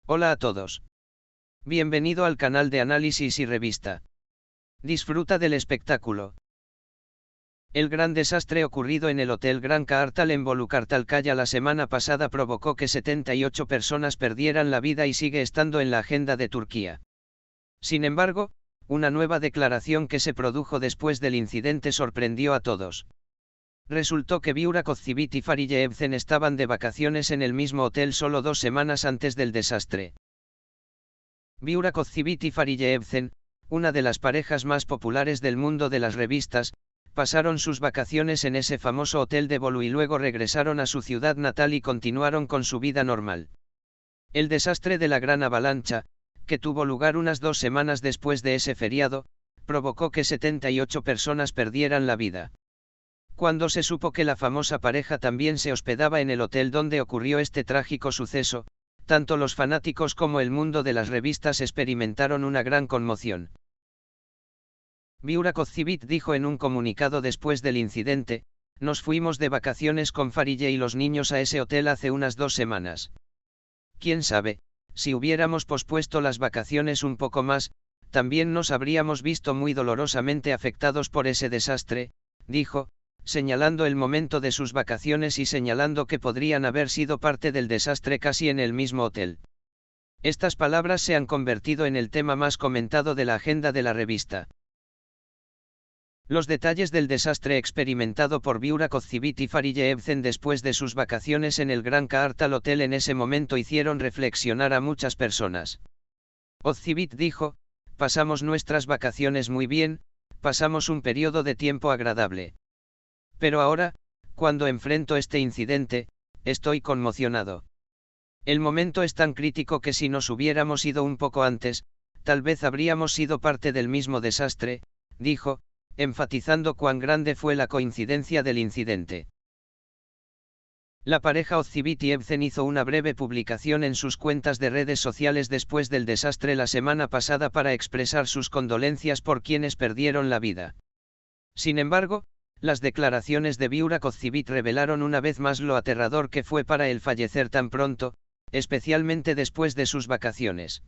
Hola a todos. Bienvenido al canal de análisis y revista. Disfruta del espectáculo. El gran desastre ocurrido en el Hotel Gran Kaartal en Bolukartalkaya la semana pasada provocó que 78 personas perdieran la vida y sigue estando en la agenda de Turquía. Sin embargo, una nueva declaración que se produjo después del incidente sorprendió a todos. Resultó que Burak Ozcivit y Fariye Evcen estaban de vacaciones en el mismo hotel solo 2 semanas antes del desastre. Burak Ozcivit y Fariye Evcen, una de las parejas más populares del mundo de las revistas, pasaron sus vacaciones en ese famoso hotel de Bolu y luego regresaron a su ciudad natal y continuaron con su vida normal. El desastre de la gran avalancha, que tuvo lugar unas 2 semanas después de ese feriado, provocó que 78 personas perdieran la vida. Cuando se supo que la famosa pareja también se hospedaba en el hotel donde ocurrió este trágico suceso, tanto los fanáticos como el mundo de las revistas experimentaron una gran conmoción. Burak Ozcivit dijo en un comunicado después del incidente: "Nos fuimos de vacaciones con Fariye y los niños a ese hotel hace unas 2 semanas. Quién sabe, si hubiéramos pospuesto las vacaciones un poco más, también nos habríamos visto muy dolorosamente afectados por ese desastre", dijo, señalando el momento de sus vacaciones y señalando que podrían haber sido parte del desastre casi en el mismo hotel. Estas palabras se han convertido en el tema más comentado de la agenda de la revista. Los detalles del desastre experimentado por Burak Ozcivit y Fariye Evcen después de sus vacaciones en el Gran Kaartal Hotel en ese momento hicieron reflexionar a muchas personas. Ozcivit dijo: "Pasamos nuestras vacaciones muy bien, pasamos un periodo de tiempo agradable. Pero ahora, cuando enfrento este incidente, estoy conmocionado. El momento es tan crítico que si nos hubiéramos ido un poco antes, tal vez habríamos sido parte del mismo desastre", dijo, enfatizando cuán grande fue la coincidencia del incidente. La pareja Ozcivit y Evcen hizo una breve publicación en sus cuentas de redes sociales después del desastre la semana pasada para expresar sus condolencias por quienes perdieron la vida. Sin embargo, las declaraciones de Burak Ozcivit revelaron una vez más lo aterrador que fue para él fallecer tan pronto, especialmente después de sus vacaciones.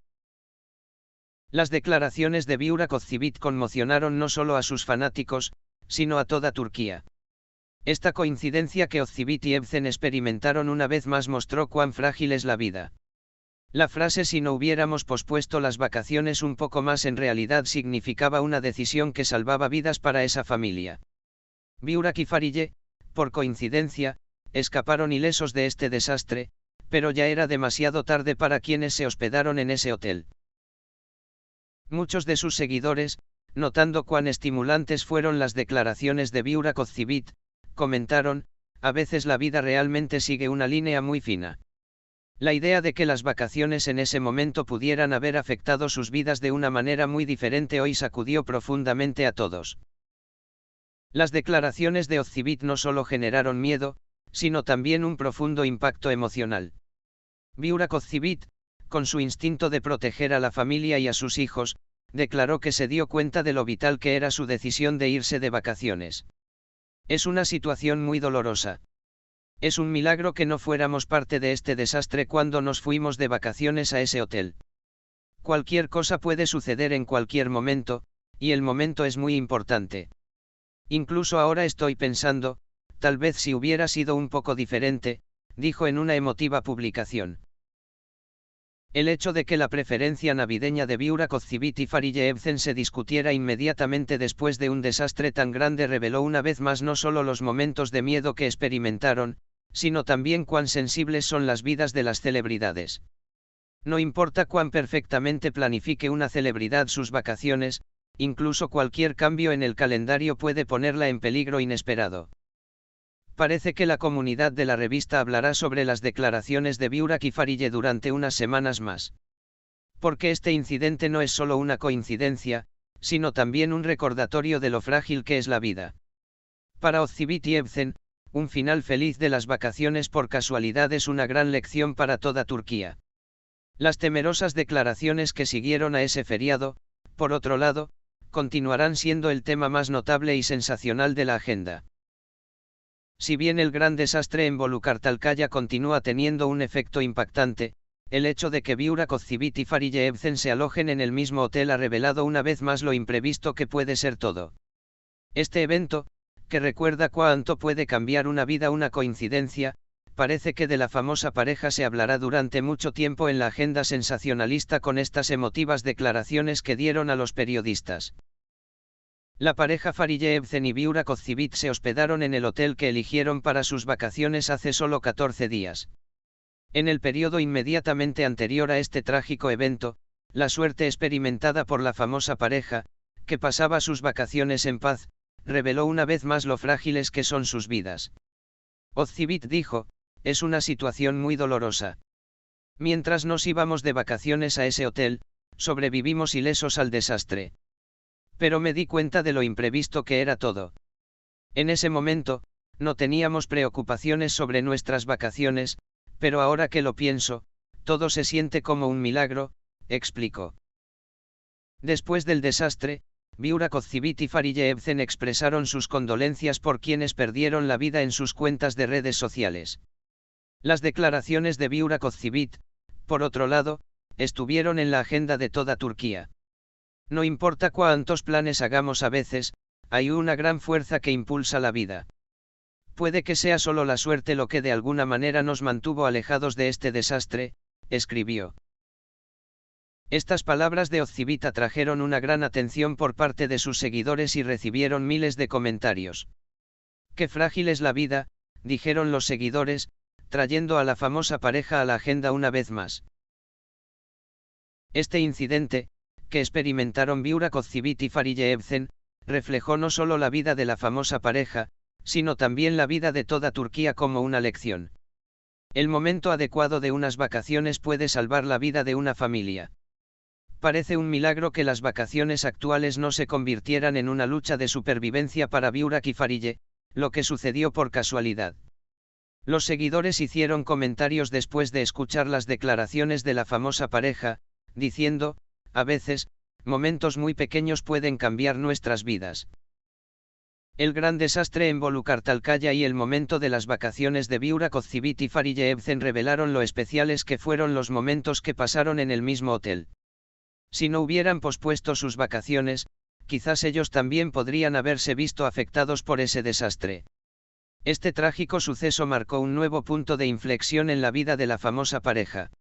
Las declaraciones de Burak Ozcivit conmocionaron no solo a sus fanáticos, sino a toda Turquía. Esta coincidencia que Ozcivit y Evcen experimentaron una vez más mostró cuán frágil es la vida. La frase "si no hubiéramos pospuesto las vacaciones un poco más" en realidad significaba una decisión que salvaba vidas para esa familia. Burak y Fariye, por coincidencia, escaparon ilesos de este desastre, pero ya era demasiado tarde para quienes se hospedaron en ese hotel. Muchos de sus seguidores, notando cuán estimulantes fueron las declaraciones de Burak Ozcivit, comentaron: "A veces la vida realmente sigue una línea muy fina". La idea de que las vacaciones en ese momento pudieran haber afectado sus vidas de una manera muy diferente hoy sacudió profundamente a todos. Las declaraciones de Ozcivit no solo generaron miedo, sino también un profundo impacto emocional. Burak Ozcivit, con su instinto de proteger a la familia y a sus hijos, declaró que se dio cuenta de lo vital que era su decisión de irse de vacaciones. "Es una situación muy dolorosa. Es un milagro que no fuéramos parte de este desastre cuando nos fuimos de vacaciones a ese hotel. Cualquier cosa puede suceder en cualquier momento, y el momento es muy importante. Incluso ahora estoy pensando, tal vez si hubiera sido un poco diferente", dijo en una emotiva publicación. El hecho de que la preferencia navideña de Burak Ozcivit y Fariye Evcen se discutiera inmediatamente después de un desastre tan grande reveló una vez más no solo los momentos de miedo que experimentaron, sino también cuán sensibles son las vidas de las celebridades. No importa cuán perfectamente planifique una celebridad sus vacaciones, incluso cualquier cambio en el calendario puede ponerla en peligro inesperado. Parece que la comunidad de la revista hablará sobre las declaraciones de Burak y Fariye durante unas semanas más. Porque este incidente no es solo una coincidencia, sino también un recordatorio de lo frágil que es la vida. Para Ozcivit y Evcen, un final feliz de las vacaciones por casualidad es una gran lección para toda Turquía. Las temerosas declaraciones que siguieron a ese feriado, por otro lado, continuarán siendo el tema más notable y sensacional de la agenda. Si bien el gran desastre en Bolukartalkaya continúa teniendo un efecto impactante, el hecho de que Burak Ozcevic y Farije Evcen se alojen en el mismo hotel ha revelado una vez más lo imprevisto que puede ser todo. Este evento, que recuerda cuánto puede cambiar una vida, una coincidencia, parece que de la famosa pareja se hablará durante mucho tiempo en la agenda sensacionalista con estas emotivas declaraciones que dieron a los periodistas. La pareja Farije Evcen y Burak Ozcevic se hospedaron en el hotel que eligieron para sus vacaciones hace solo 14 días. En el periodo inmediatamente anterior a este trágico evento, la suerte experimentada por la famosa pareja, que pasaba sus vacaciones en paz, reveló una vez más lo frágiles que son sus vidas. Ozcevic dijo: "Es una situación muy dolorosa. Mientras nos íbamos de vacaciones a ese hotel, sobrevivimos ilesos al desastre. Pero me di cuenta de lo imprevisto que era todo. En ese momento, no teníamos preocupaciones sobre nuestras vacaciones, pero ahora que lo pienso, todo se siente como un milagro", explicó. Después del desastre, Burak Ozcevic y Farije Evcen expresaron sus condolencias por quienes perdieron la vida en sus cuentas de redes sociales. Las declaraciones de Burak Ozcevic, por otro lado, estuvieron en la agenda de toda Turquía. "No importa cuántos planes hagamos a veces, hay una gran fuerza que impulsa la vida. Puede que sea solo la suerte lo que de alguna manera nos mantuvo alejados de este desastre", escribió. Estas palabras de Ozcevic atrajeron una gran atención por parte de sus seguidores y recibieron miles de comentarios. "Qué frágil es la vida", dijeron los seguidores, trayendo a la famosa pareja a la agenda una vez más. Este incidente, que experimentaron Burak Ozcevic y Farije Evcen, reflejó no solo la vida de la famosa pareja, sino también la vida de toda Turquía como una lección. El momento adecuado de unas vacaciones puede salvar la vida de una familia. Parece un milagro que las vacaciones actuales no se convirtieran en una lucha de supervivencia para Burak y Farije, lo que sucedió por casualidad. Los seguidores hicieron comentarios después de escuchar las declaraciones de la famosa pareja, diciendo: "A veces, momentos muy pequeños pueden cambiar nuestras vidas". El gran desastre en Bolukartalkaya y el momento de las vacaciones de Burak Ozcevic y Farije Evcen revelaron lo especiales que fueron los momentos que pasaron en el mismo hotel. Si no hubieran pospuesto sus vacaciones, quizás ellos también podrían haberse visto afectados por ese desastre. Este trágico suceso marcó un nuevo punto de inflexión en la vida de la famosa pareja.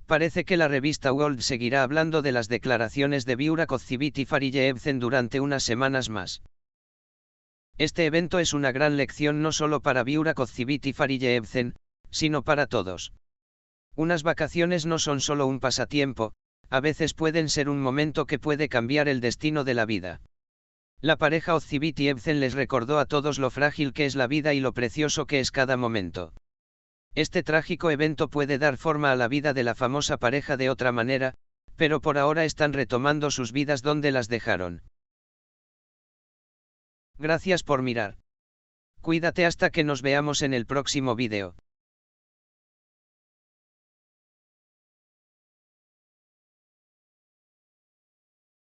Parece que la revista World seguirá hablando de las declaraciones de Burak Ozcevic y Farije Evcen durante unas semanas más. Este evento es una gran lección no solo para Burak Ozcevic y Farije Evcen, sino para todos. Unas vacaciones no son solo un pasatiempo, a veces pueden ser un momento que puede cambiar el destino de la vida. La pareja Ozcevic y Evcen les recordó a todos lo frágil que es la vida y lo precioso que es cada momento. Este trágico evento puede dar forma a la vida de la famosa pareja de otra manera, pero por ahora están retomando sus vidas donde las dejaron. Gracias por mirar. Cuídate hasta que nos veamos en el próximo vídeo.